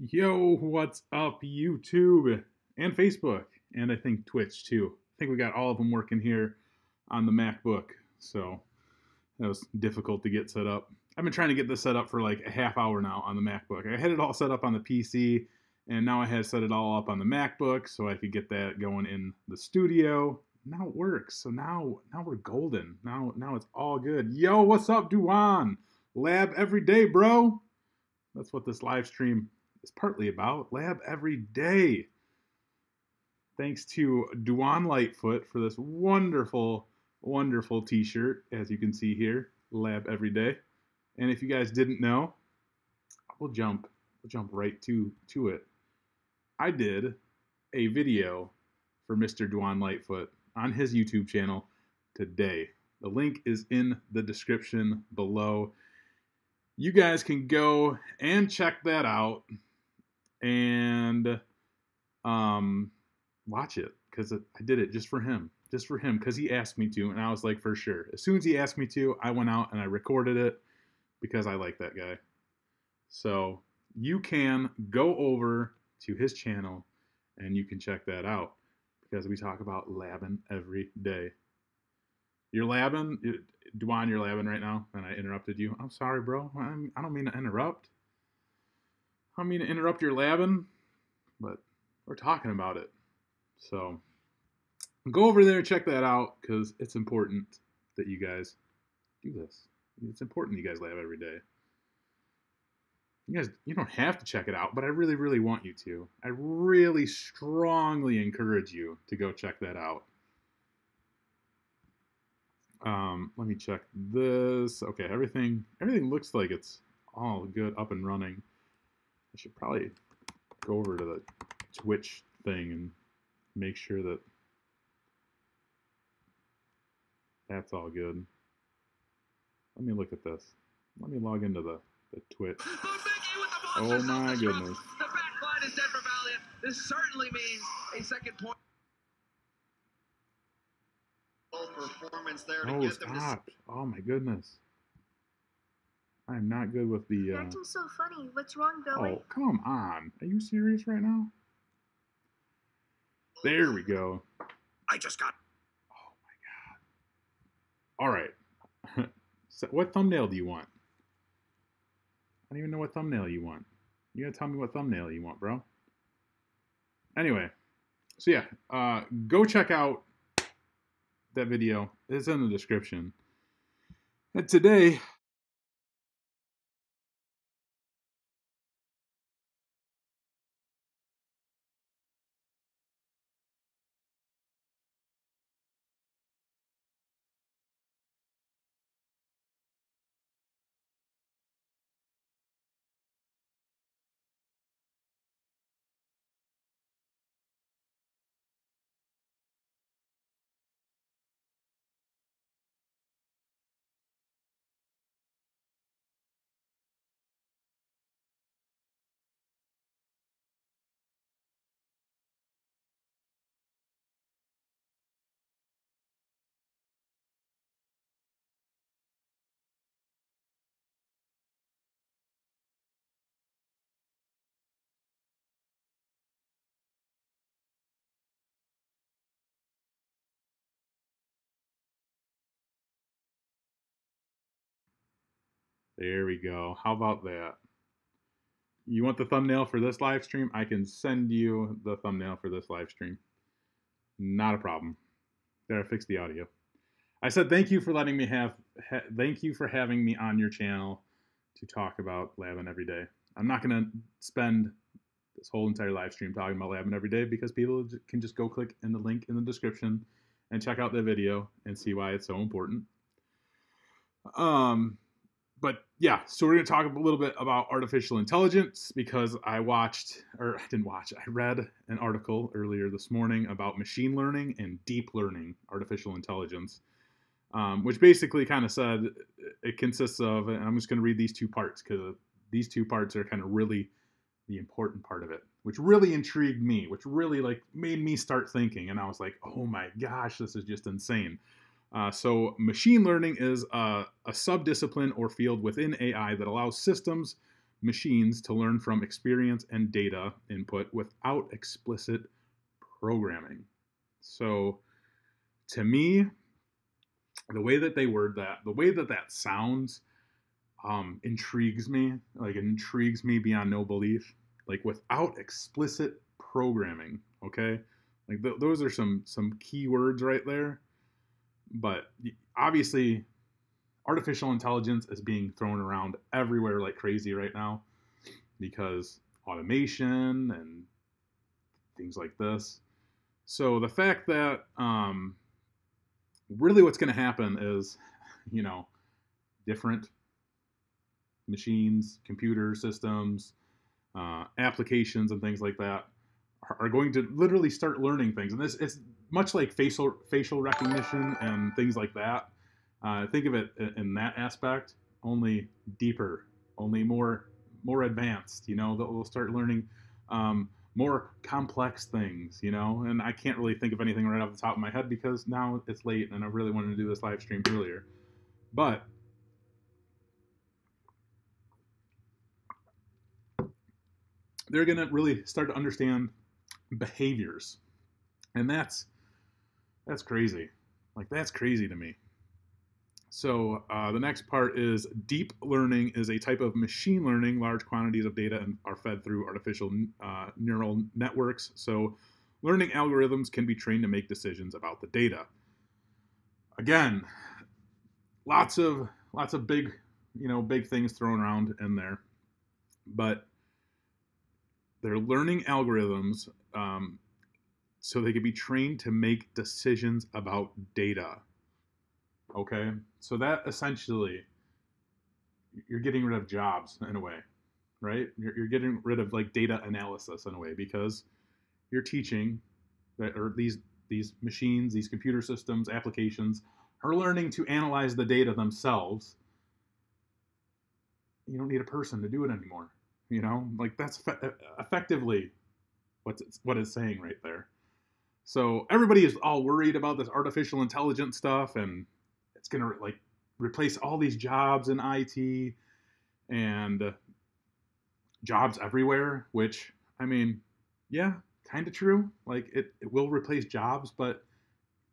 Yo, what's up, YouTube and Facebook, and I think Twitch too. I think we got all of them working here on the MacBook, so that was difficult to get set up. I've been trying to get this set up for like a half hour now on the MacBook. I had it all set up on the PC, and now I had set it all up on the MacBook so I could get that going in the studio. Now it works, so now we're golden. Now it's all good. Yo, what's up, Duan? Lab every day, bro. That's what this live stream is partly about. Lab every day. Thanks to Duan Lightfoot for this wonderful, wonderful t-shirt, as you can see here. Lab every day. And if you guys didn't know, we'll jump right to it. I did a video for Mr. Duan Lightfoot on his YouTube channel today. The link is in the description below. You guys can go and check that out and watch it, because I did it just for him, because he asked me to, and I was like, for sure. As soon as he asked me to, I went out and I recorded it because I like that guy. So you can go over to his channel and you can check that out, because we talk about labbing every day. You're labbing? Duan, you're labbing right now, and I interrupted you. I'm sorry, bro. I don't mean to interrupt. I don't mean to interrupt your labbing, but we're talking about it. So go over there, check that out, because it's important that you guys do this. It's important that you guys lab every day. You don't have to check it out, but I really, really want you to. I really strongly encourage you to go check that out. Let me check this. Okay, everything looks like it's all good, up and running. I should probably go over to the Twitch thing and make sure that that's all good. Let me look at this. Let me log into the Twitch. Oh my goodness. The backline is dead for Valiant. This certainly means a second point. Performance there to get them stop. Oh my goodness. I'm not good with the You're acting so funny. What's wrong, Billy? Oh, come on. Are you serious right now? There we go. I just got... Oh my god. Alright. So what thumbnail do you want? I don't even know what thumbnail you want. You gotta tell me what thumbnail you want, bro. Anyway. So yeah. Go check out that video. It's in the description. And today... There we go. How about that? You want the thumbnail for this live stream? I can send you the thumbnail for this live stream. Not a problem. There, I fixed the audio. I said thank you for letting me thank you for having me on your channel to talk about labbing every day. I'm not going to spend this whole entire live stream talking about labbing every day, because people can just go click in the link in the description and check out the video and see why it's so important. But yeah, so we're going to talk a little bit about artificial intelligence, because I read an article earlier this morning about machine learning and deep learning artificial intelligence, which basically kind of said it consists of, and I'm just going to read these two parts, because these two parts are kind of really the important part of it, which really intrigued me, which really like made me start thinking, and I was like, oh my gosh, this is just insane. So machine learning is a subdiscipline or field within AI that allows systems machines to learn from experience and data input without explicit programming. So to me, the way that they word that, the way that that sounds, intrigues me. Like, it intrigues me beyond no belief. Like, without explicit programming, okay? Like, those are some key words right there. But obviously, artificial intelligence is being thrown around everywhere like crazy right now because automation and things like this. So the fact that really what's going to happen is, different machines, computer systems, applications, and things like that are going to literally start learning things. And this, it's much like facial recognition and things like that. Think of it in that aspect, only deeper, only more advanced. They'll start learning more complex things. And I can't really think of anything right off the top of my head because now it's late and I really wanted to do this live stream earlier. But they're going to really start to understand behaviors, and that's crazy. Like, that's crazy to me. So the next part is deep learning is a type of machine learning. Large quantities of data are fed through artificial neural networks. So learning algorithms can be trained to make decisions about the data. Again, lots of big things thrown around in there, but they're learning algorithms so they can be trained to make decisions about data. Okay, so that essentially, you're getting rid of jobs in a way, right? You're getting rid of like data analysis in a way because you're teaching that, or these machines, these computer systems, applications are learning to analyze the data themselves. You don't need a person to do it anymore. Like, that's effectively what it's saying right there. So everybody is all worried about this artificial intelligence stuff, and it's going to like replace all these jobs in IT and jobs everywhere, which, I mean, yeah, kind of true. Like, it will replace jobs, but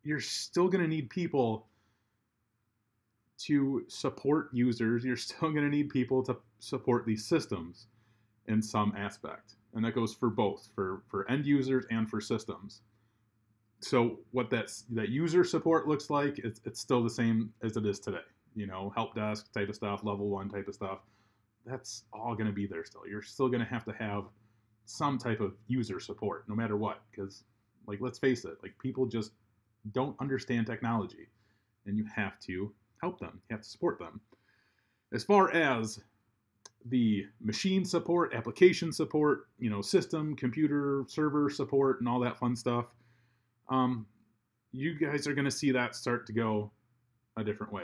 you're still going to need people to support users. You're still going to need people to support these systems in some aspect. And that goes for both, for end users and for systems. So what that user support looks like, it's still the same as it is today. Help desk type of stuff, level 1 type of stuff. That's all going to be there still. You're still going to have some type of user support, no matter what. Because, like, let's face it, like, people just don't understand technology, and you have to help them. You have to support them. As far as the machine support, application support, system, computer, server support, and all that fun stuff, you guys are going to see that start to go a different way.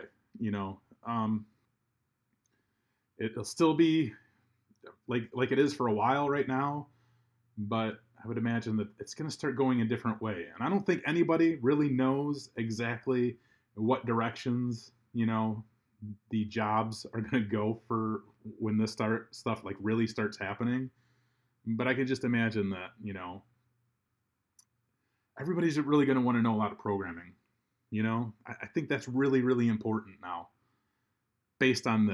It'll still be like it is for a while right now, but I would imagine that it's going to start going a different way. And I don't think anybody really knows exactly what directions, the jobs are going to go for when this stuff like really starts happening. But I can just imagine that, everybody's really going to want to know a lot of programming. I think that's really, really important now, based on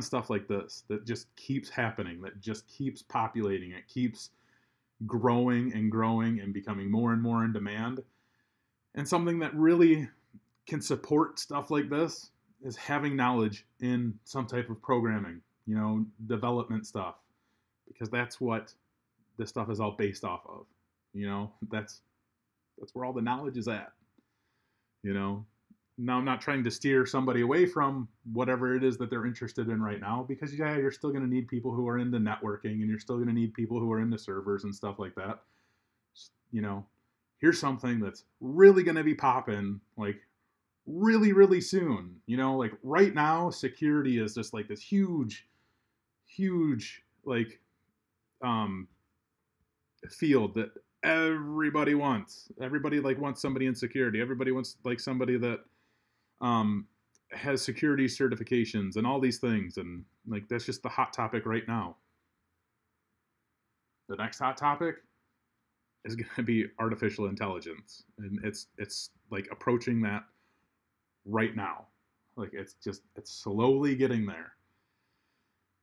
stuff like this that just keeps happening, that just keeps populating, it keeps growing and becoming more and more in demand. And something that really can support stuff like this is having knowledge in some type of programming, development stuff, because that's what this stuff is all based off of. That's where all the knowledge is at. Now, I'm not trying to steer somebody away from whatever it is that they're interested in right now, because you're still going to need people who are into networking, and you're still going to need people who are into servers and stuff like that. Here's something that's really going to be popping, like, really, really soon. Like, right now, security is just like this huge, like, field that everybody wants. Everybody like wants somebody in security. Everybody wants like somebody that has security certifications and all these things, and like that's just the hot topic right now. The next hot topic is going to be artificial intelligence, and it's like approaching that right now. Like it's slowly getting there.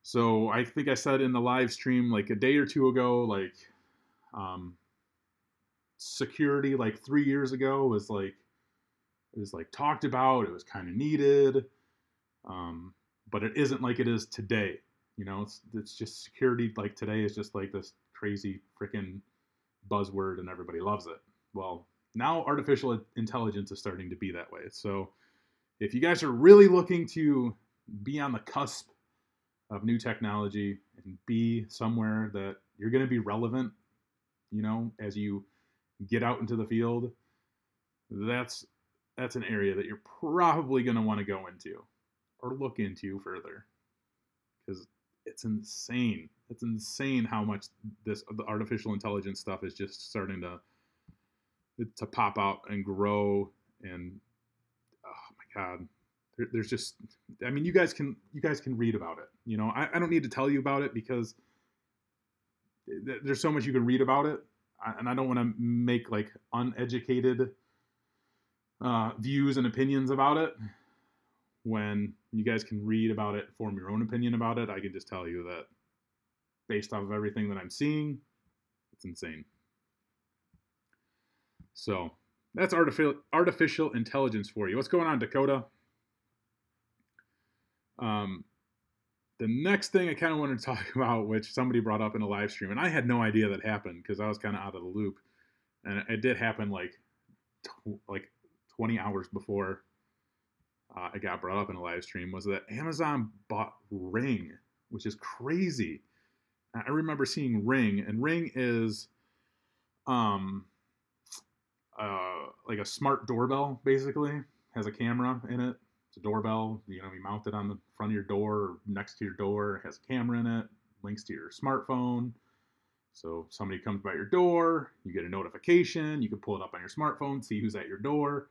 So I think I said in the live stream like a day or two ago, like security like 3 years ago was like talked about. It was kind of needed, but it isn't like it is today. You know, it's just security like today is just like this crazy freaking buzzword and everybody loves it. Well, now artificial intelligence is starting to be that way. So if you guys are really looking to be on the cusp of new technology and be somewhere that you're going to be relevant, you know, as you get out into the field, that's an area that you're probably going to want to go into or look into further, because it's insane. It's insane how much the artificial intelligence stuff is just starting to pop out and grow. And oh my God, there's just, I mean, you guys can read about it. You know, I don't need to tell you about it because there's so much you can read about it, and I don't want to make like uneducated views and opinions about it. When you guys can read about it, form your own opinion about it, I can just tell you that based off of everything that I'm seeing, it's insane. So that's artificial intelligence for you. What's going on, Dakota? The next thing I kind of wanted to talk about, which somebody brought up in a live stream, and I had no idea that happened because I was kind of out of the loop, and it did happen like 20 hours before it got brought up in a live stream, was that Amazon bought Ring, which is crazy. I remember seeing Ring, and Ring is like a smart doorbell, basically. Has a camera in it. It's a doorbell, you know, you mount it on the front of your door or next to your door. It has a camera in it, links to your smartphone. So if somebody comes by your door, you get a notification. You can pull it up on your smartphone, see who's at your door.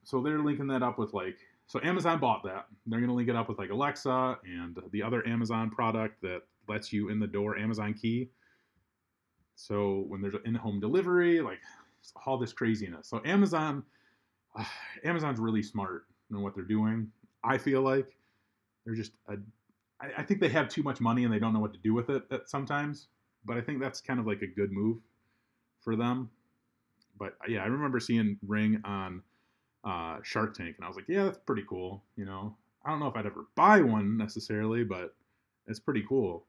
So they're linking that up with like, so Amazon bought that. They're going to link it up with like Alexa and the other Amazon product that lets you in the door, Amazon Key. So when there's an in-home delivery, like all this craziness. So Amazon's really smart in what they're doing. I feel like they're just, I think they have too much money and they don't know what to do with it sometimes. But I think that's kind of like a good move for them. But yeah, I remember seeing Ring on Shark Tank, and I was like, yeah, that's pretty cool. You know, I don't know if I'd ever buy one necessarily, but it's pretty cool.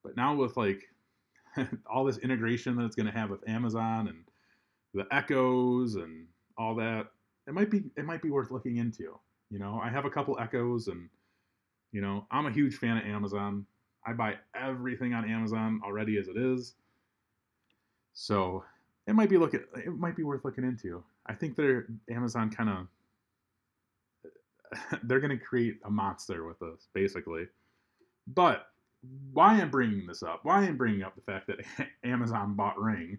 But now with like all this integration that it's going to have with Amazon and the Echoes and all that, it might be worth looking into. You know, I have a couple Echoes, and you know, I'm a huge fan of Amazon. I buy everything on Amazon already as it is. So it might be worth looking into. I think Amazon kind of they're going to create a monster with this, basically. But why I'm bringing this up, why I'm bringing up the fact that Amazon bought Ring,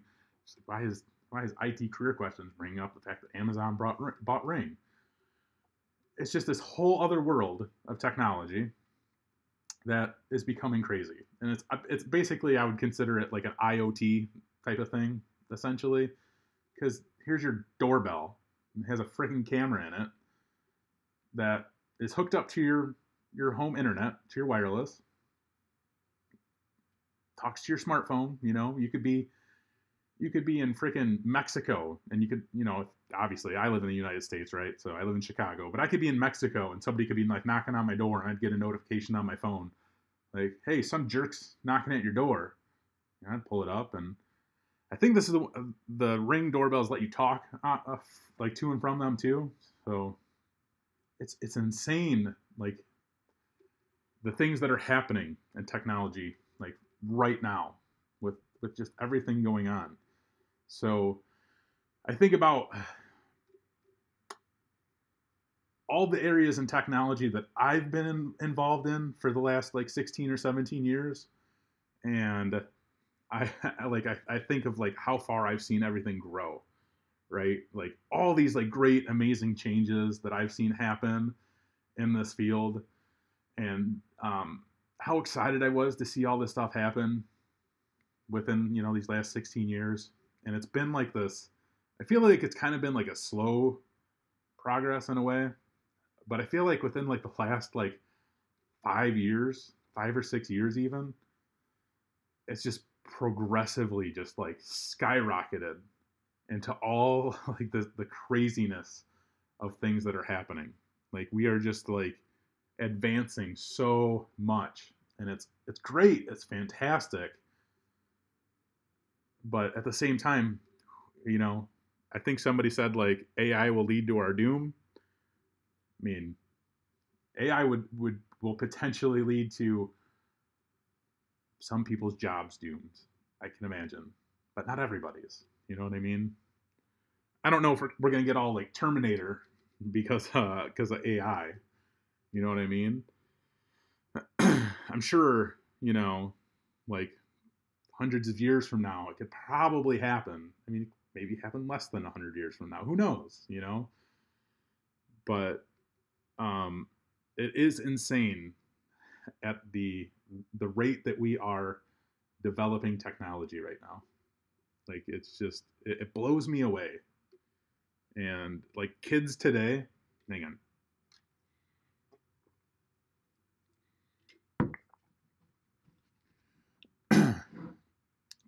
why is IT Career Questions bringing up the fact that Amazon bought Ring? It's just this whole other world of technology that is becoming crazy. And it's basically, I would consider it like an IoT type of thing, essentially. Because here's your doorbell. It has a freaking camera in it that is hooked up to your home internet, to your wireless. Talks to your smartphone. You know, you could be in freaking Mexico, and you could, you know, obviously I live in the United States, right? So I live in Chicago, but I could be in Mexico and somebody could be like knocking on my door and I'd get a notification on my phone. Like, hey, some jerk's knocking at your door. And I'd pull it up, and I think this is the Ring doorbells let you talk like to and from them too. So it's insane, like the things that are happening in technology, like right now with just everything going on. So I think about all the areas in technology that I've been involved in for the last like 16 or 17 years. And I think of like how far I've seen everything grow, right? Like all these like great, amazing changes that I've seen happen. in this field, and how excited I was to see all this stuff happen within, you know, these last 16 years. And it's been like this, I feel like it's kind of been like a slow progress in a way, but I feel like within like the last like 5 years, 5 or 6 years even, it's just progressively just like skyrocketed into all like the craziness of things that are happening. Like we are just like advancing so much, and it's great, it's fantastic, but at the same time, you know, I think somebody said like AI will lead to our doom. I mean, AI will potentially lead to some people's jobs doomed, I can imagine, but not everybody's. You know what I mean? I don't know if we're gonna get all like Terminator because of AI. You know what I mean? I'm sure, you know, like hundreds of years from now, it could probably happen. I mean, maybe happen less than 100 years from now. Who knows? You know? But it is insane at the rate that we are developing technology right now. Like it's just it blows me away. And like kids today, hang on.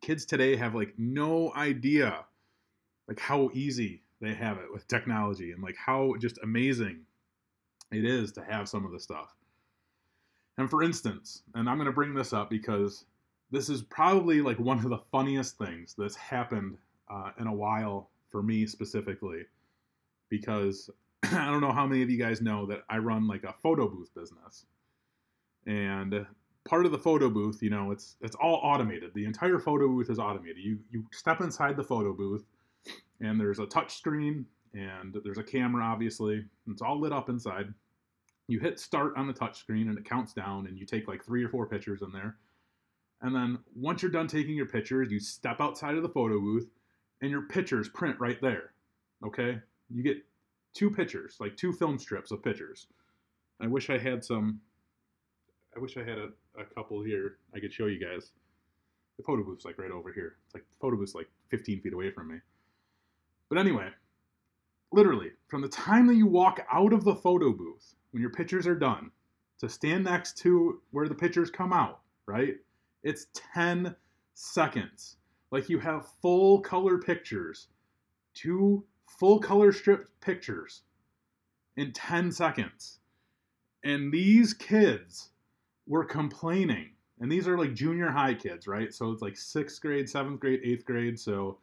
Kids today have like no idea like how easy they have it with technology, and like how just amazing it is to have some of the stuff. And for instance, and I'm going to bring this up because this is probably like one of the funniest things that's happened in a while for me specifically, because I don't know how many of you guys know that I run like a photo booth business. And part of the photo booth, you know, it's all automated. The entire photo booth is automated. You step inside the photo booth, and there's a touch screen, and there's a camera, obviously. It's all lit up inside. You hit start on the touch screen, and it counts down, and you take like 3 or 4 pictures in there. And then once you're done taking your pictures, you step outside of the photo booth, and your pictures print right there. Okay? You get 2 pictures, like 2 film strips of pictures. I wish I had a couple here I could show you guys. The photo booth's like right over here. It's like the photo booth's like 15 feet away from me. But anyway, literally, from the time that you walk out of the photo booth, when your pictures are done, to stand next to where the pictures come out, right? It's 10 seconds. Like you have full color pictures, 2 full color strip pictures in 10 seconds. And these kids were complaining. And these are like junior high kids, right? So it's like 6th grade, 7th grade, 8th grade. So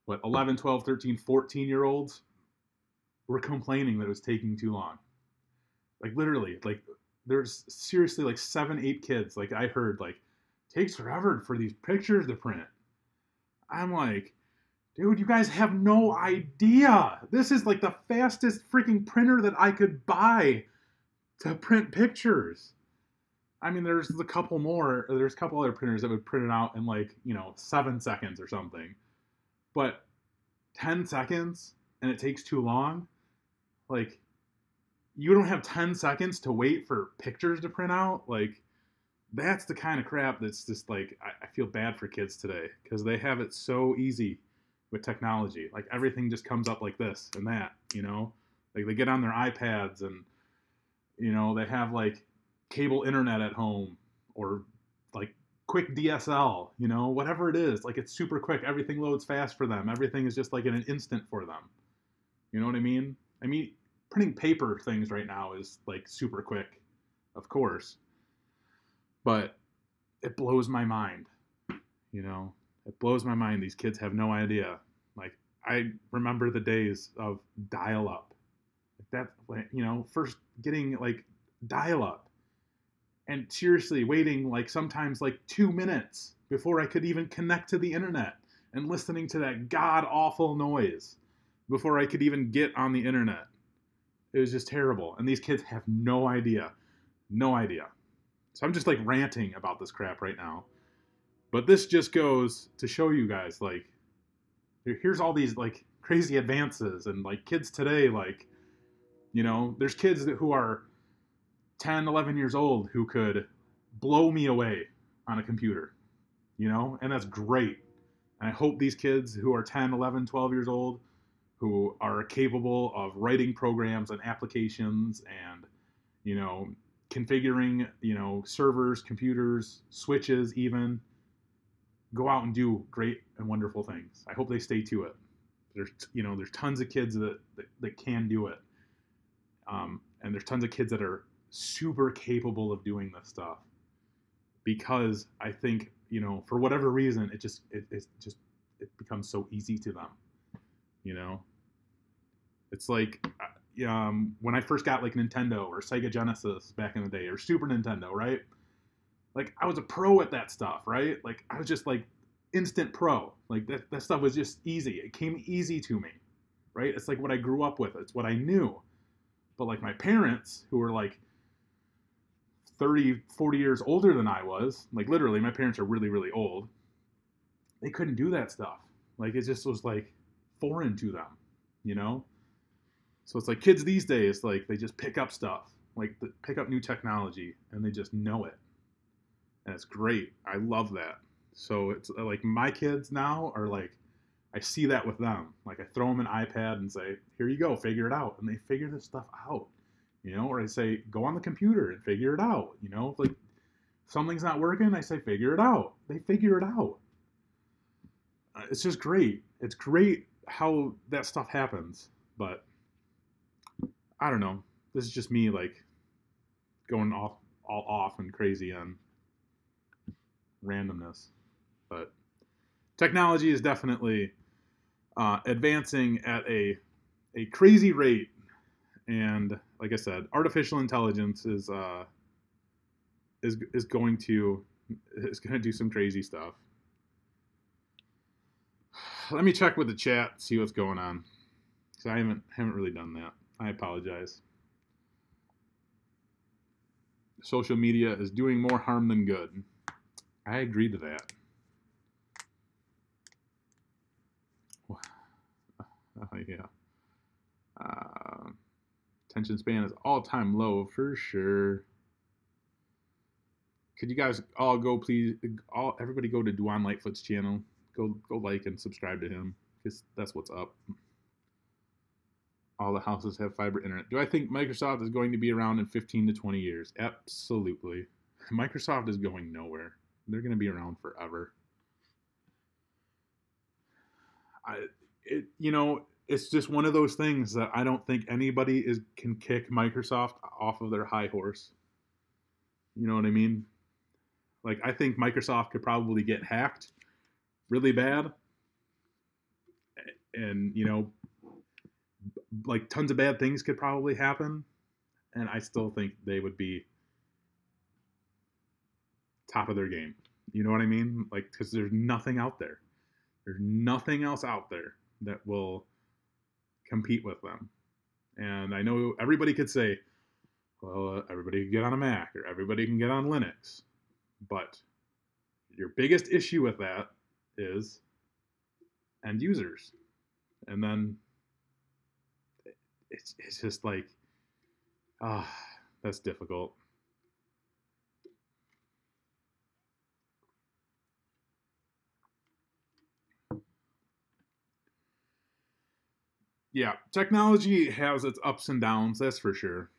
what, 11, 12, 13, 14-year-olds were complaining that it was taking too long. Like literally, like there's seriously like 7, 8 kids. Like I heard like, takes forever for these pictures to print. I'm like, dude, you guys have no idea. This is like the fastest freaking printer that I could buy to print pictures. I mean, there's a couple other printers that would print it out in like, you know, 7 seconds or something. But 10 seconds and it takes too long? Like, you don't have 10 seconds to wait for pictures to print out? Like, that's the kind of crap that's just like, I feel bad for kids today because they have it so easy with technology. Like, everything just comes up like this and that, you know? Like, they get on their iPads and, you know, they have like cable internet at home or like quick DSL, you know, whatever it is. Like, it's super quick. Everything loads fast for them. Everything is just like in an instant for them. You know what I mean? I mean, printing paper things right now is like super quick, of course. But it blows my mind, you know? It blows my mind. These kids have no idea. Like, I remember the days of dial-up. Like that, you know, first getting like dial-up. And seriously, waiting like sometimes like 2 minutes before I could even connect to the internet and listening to that god-awful noise before I could even get on the internet. It was just terrible. And these kids have no idea. No idea. So I'm just like ranting about this crap right now. But this just goes to show you guys, like, here's all these like crazy advances, and like kids today, like, you know, there's kids who are 10, 11 years old who could blow me away on a computer, and that's great. And I hope these kids who are 10, 11, 12 years old, who are capable of writing programs and applications and, configuring, servers, computers, switches, even, go out and do great and wonderful things. I hope they stay to it. There's tons of kids that can do it. And there's tons of kids that are super capable of doing this stuff, because I think, for whatever reason, it becomes so easy to them. It's like, when I first got like Nintendo or Sega Genesis back in the day, or Super Nintendo, right? Like, I was a pro at that stuff, right? Like, I was just like instant pro. Like, that stuff was just easy. It came easy to me, right? It's like what I grew up with. It's what I knew. But like my parents, who were like 30, 40 years older than I was, like literally my parents are really, really old, they couldn't do that stuff. Like, it just was like foreign to them, So it's like kids these days, like they just pick up stuff, like pick up new technology, and they just know it. And it's great. I love that. So it's like my kids now are like, I see that with them. Like, I throw them an iPad and say, here you go, figure it out. And they figure this stuff out, or I say, go on the computer and figure it out. Like something's not working, I say, figure it out. They figure it out. It's just great. It's great how that stuff happens. But I don't know. This is just me like going all off and crazy on randomness. But technology is definitely advancing at a crazy rate, and like I said, artificial intelligence is going to do some crazy stuff. Let me check with the chat, see what's going on, because I haven't really done that. I apologize. Social media is doing more harm than good. I agree to that. Yeah. Attention span is all-time low for sure. Could you guys all go, please? Everybody go to Duan Lightfoot's channel. Go like and subscribe to him, because that's what's up. All the houses have fiber internet. Do I think Microsoft is going to be around in 15 to 20 years? Absolutely. Microsoft is going nowhere. They're going to be around forever. It's just one of those things that I don't think anybody can kick Microsoft off of their high horse. You know what I mean? Like, I think Microsoft could probably get hacked really bad, and like tons of bad things could probably happen, and I still think they would be top of their game. You know what I mean? Like, because there's nothing out there. There's nothing else out there that will compete with them. And I know everybody could say, well, everybody can get on a Mac or everybody can get on Linux. But your biggest issue with that is end users. And then it's just like, that's difficult. Yeah, technology has its ups and downs, that's for sure.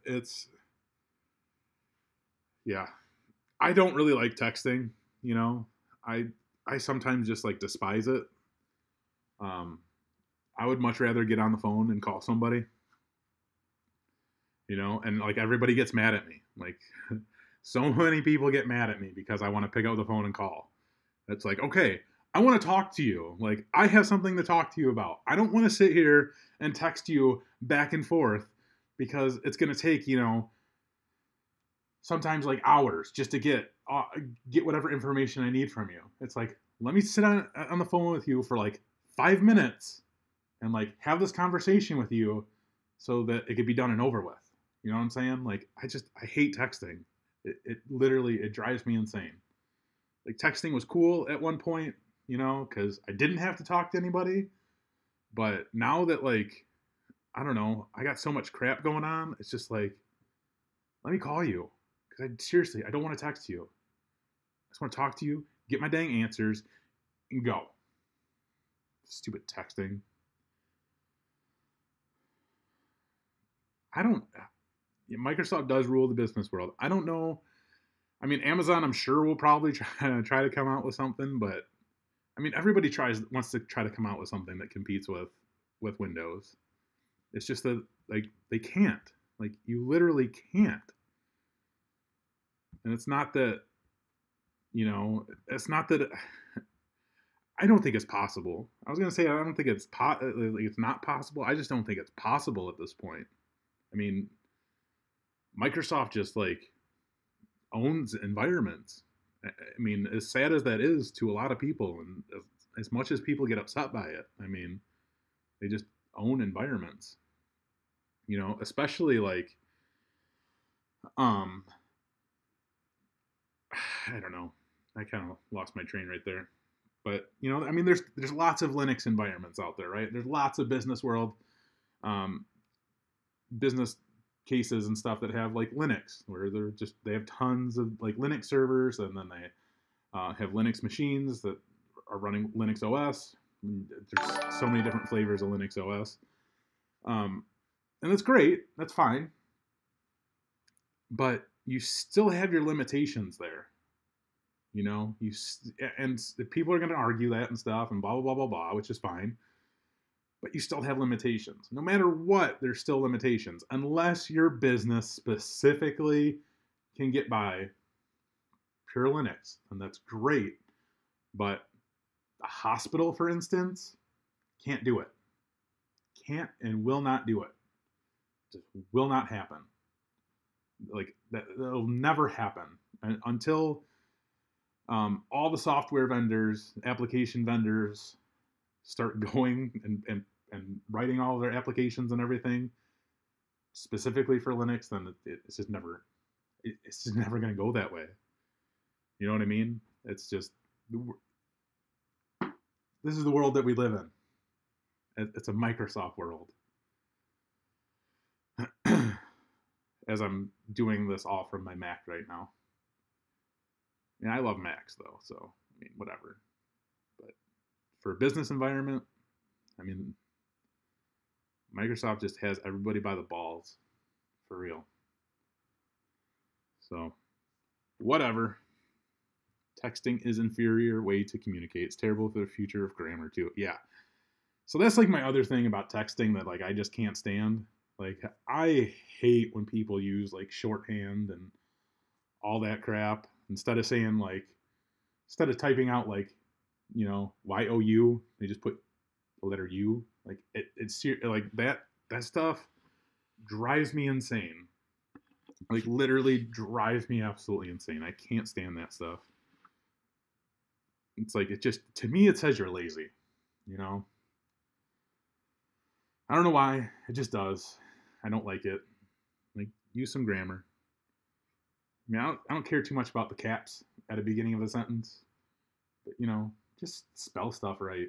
It's, yeah, I don't really like texting, I sometimes just like despise it. I would much rather get on the phone and call somebody, and like everybody gets mad at me. Like, so many people get mad at me because I want to pick up the phone and call. It's like, okay, I want to talk to you. Like, I have something to talk to you about. I don't want to sit here and text you back and forth, because it's going to take, sometimes like hours just to get whatever information I need from you. It's like, let me sit on the phone with you for like 5 minutes and like have this conversation with you so that it could be done and over with. You know what I'm saying? Like, I hate texting. It literally, it drives me insane. Like, texting was cool at one point, because I didn't have to talk to anybody. But now that, like, I don't know. I got so much crap going on. It's just like, let me call you. Because seriously, I don't want to text you. I just want to talk to you, get my dang answers, and go. Stupid texting. I don't. Microsoft does rule the business world. I don't know. I mean, Amazon, I'm sure will probably try to come out with something, but I mean, everybody wants to try to come out with something that competes with Windows. It's just that like they can't. Like you literally can't. And it's not that it's not that I don't think it's possible. I was gonna say I don't think it's not possible. I just don't think it's possible at this point. I mean, Microsoft just like owns environments. I mean, as sad as that is to a lot of people, and as much as people get upset by it, I mean, they just own environments. Especially like, um, I don't know. I kind of lost my train right there. But I mean, there's lots of Linux environments out there, right? There's lots of business world, um, business cases and stuff that have like Linux, where they have tons of like Linux servers, and then they have Linux machines that are running Linux OS. There's so many different flavors of Linux OS, and that's great. That's fine, but you still have your limitations there. And people are going to argue that and stuff and blah blah blah blah blah, which is fine. But you still have limitations. No matter what, there's still limitations. Unless your business specifically can get by pure Linux, and that's great. But a hospital, for instance, can't do it. Can't and will not do it. Just will not happen. Like that'll never happen until all the software vendors, application vendors, start going and writing all their applications and everything specifically for Linux. Then it's just never going to go that way. You know what I mean? It's just this is the world that we live in. It's a Microsoft world. As I'm doing this all from my Mac right now. Yeah, I love Macs though, so I mean, whatever. But for a business environment, I mean, Microsoft just has everybody by the balls, for real. So, whatever. Texting is inferior way to communicate. It's terrible for the future of grammar too. Yeah. So that's like my other thing about texting that like I just can't stand. Like I hate when people use like shorthand and all that crap instead of typing out like YOU, they just put the letter U. Like it's like that stuff drives me insane. Like literally drives me absolutely insane. I can't stand that stuff. It's like to me it says you're lazy, I don't know why. It just does. I don't like it. Like use some grammar. I mean, I don't care too much about the caps at the beginning of a sentence, but just spell stuff right.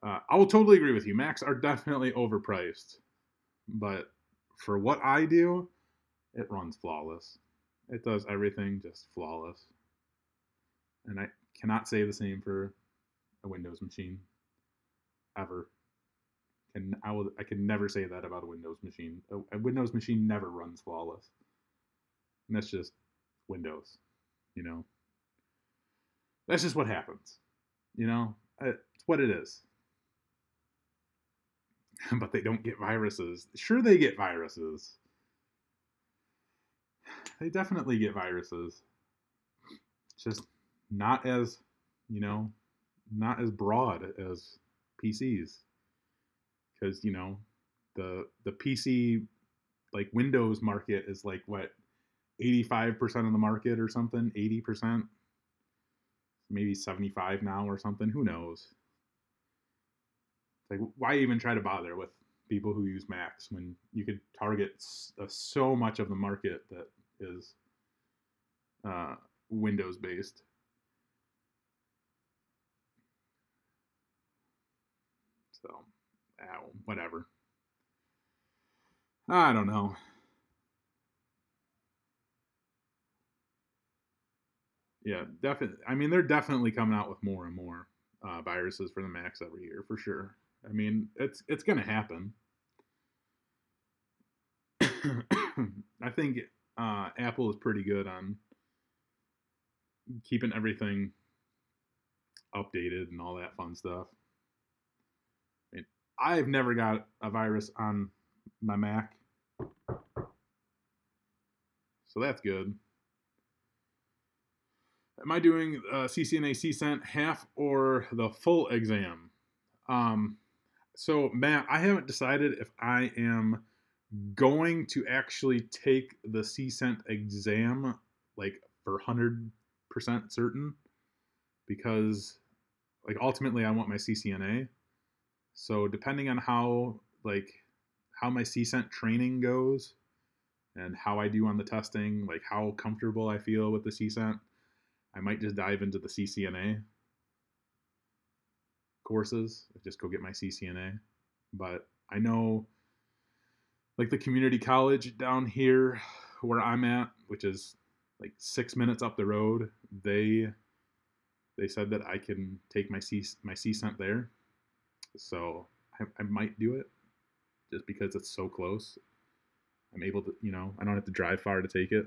I will totally agree with you. Macs are definitely overpriced, but for what I do, it runs flawless. It does everything just flawless. And I cannot say the same for a Windows machine ever. I can never say that about a Windows machine. A Windows machine never runs flawless. And that's just Windows, That's just what happens, It's what it is. But they don't get viruses. Sure, they get viruses. They definitely get viruses. It's just not as, not as broad as PCs. Because, the PC, like Windows market is like what, 85% of the market or something, 80%, maybe 75 now or something. Who knows? Like, why even try to bother with people who use Macs when you could target so much of the market that is Windows based? So whatever. I don't know. Yeah, definitely. I mean, they're definitely coming out with more and more viruses for the Macs every year, for sure. I mean, it's gonna happen. I think Apple is pretty good on keeping everything updated and all that fun stuff. I mean, I've never got a virus on my Mac, so that's good. Am I doing CCNA CCENT half or the full exam? So, Matt, I haven't decided if I am going to actually take the CCENT exam, like, for 100% certain, because, like, ultimately I want my CCNA. So, depending on how my CCENT training goes and how I do on the testing, like how comfortable I feel with the CCENT, I might just dive into the CCNA courses, just go get my CCNA. But I know, like, the community college down here where I'm at, which is like 6 minutes up the road, they said that I can take my CCENT there. So I might do it just because it's so close. I'm able to, I don't have to drive far to take it,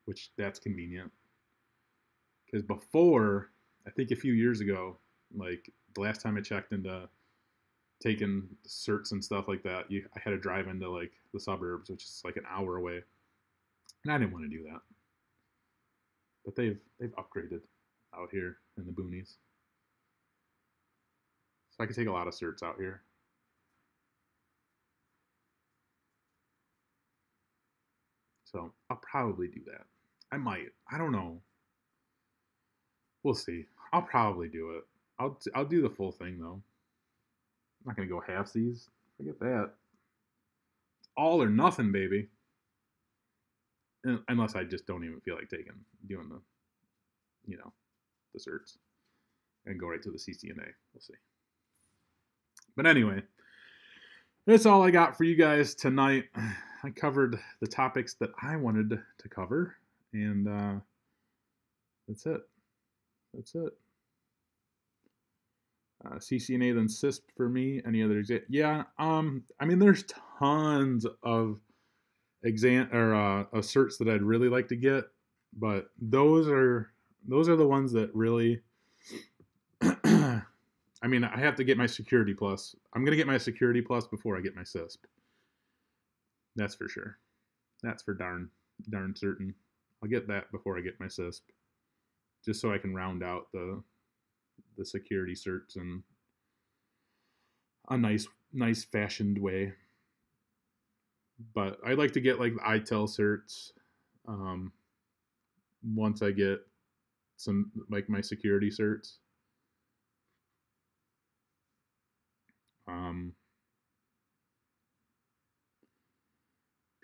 which that's convenient. Because before, I think a few years ago, like the last time I checked into taking certs and stuff like that, I had to drive into like the suburbs, which is like an hour away, and I didn't want to do that. But they've upgraded out here in the boonies, so I can take a lot of certs out here. So I'll probably do that. I might. I don't know. We'll see. I'll probably do it. I'll do the full thing though. I'm not gonna go halfsies. Forget that. All or nothing, baby. Unless I just don't even feel like doing the certs, and go right to the CCNA. We'll see. But anyway, that's all I got for you guys tonight. I covered the topics that I wanted to cover, and that's it. That's it. CCNA then CISP for me. Any other exam? Yeah. I mean, there's tons of exam or certs that I'd really like to get, but those are the ones that really. I mean, I have to get my Security Plus. I'm gonna get my Security Plus before I get my CISP. That's for sure. That's for darn certain. I'll get that before I get my CISP, just so I can round out the security certs in a nice fashioned way. But I'd like to get like the ITEL certs once I get some like my security certs.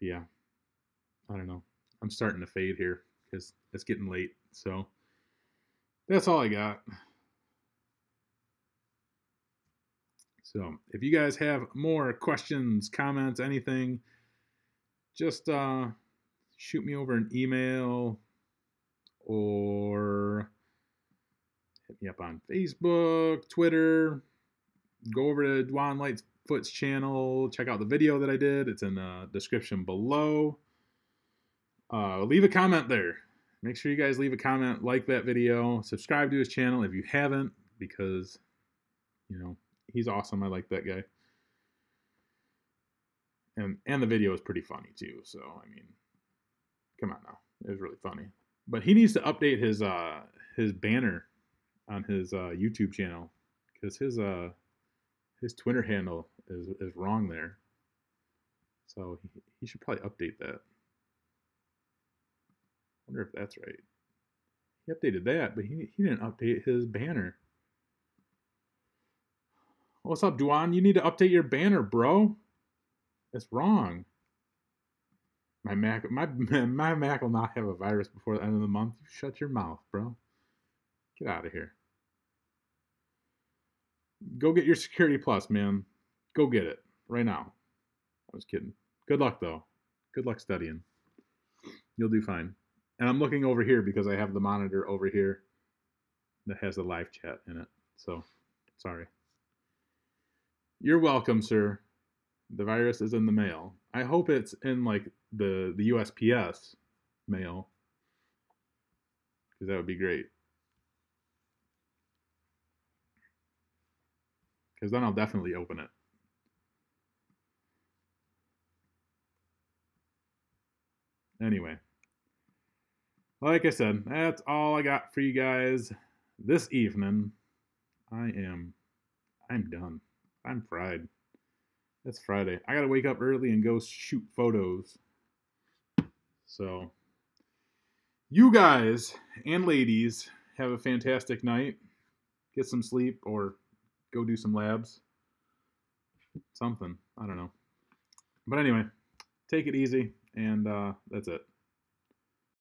Yeah, I don't know. I'm starting to fade here because it's getting late. So that's all I got. So if you guys have more questions, comments, anything, just shoot me over an email or hit me up on Facebook, Twitter. Go over to Dwan Lightfoot's channel. Check out the video that I did. It's in the description below. Leave a comment there. Make sure you guys leave a comment, like that video, subscribe to his channel if you haven't, because, he's awesome. I like that guy. And the video is pretty funny too. So, I mean, come on now. It was really funny. But he needs to update his banner on his YouTube channel, because his Twitter handle is wrong there. So he should probably update that. I wonder if that's right. He updated that, but he didn't update his banner. What's up, Duan? You need to update your banner, bro. It's wrong. My Mac will not have a virus before the end of the month. You shut your mouth, bro. Get out of here. Go get your Security Plus, man. go get it right now. I was kidding. Good luck, though. Good luck studying. You'll do fine. And I'm looking over here because I have the monitor over here that has the live chat in it. So, sorry. You're welcome, sir. The virus is in the mail. I hope it's in, like, the USPS mail, because that would be great. Because then I'll definitely open it. Anyway, like I said, that's all I got for you guys this evening. I'm done. I'm fried. It's Friday. I gotta wake up early and go shoot photos. So, you guys and ladies have a fantastic night. Get some sleep or go do some labs. Something. I don't know. But anyway, take it easy, and that's it.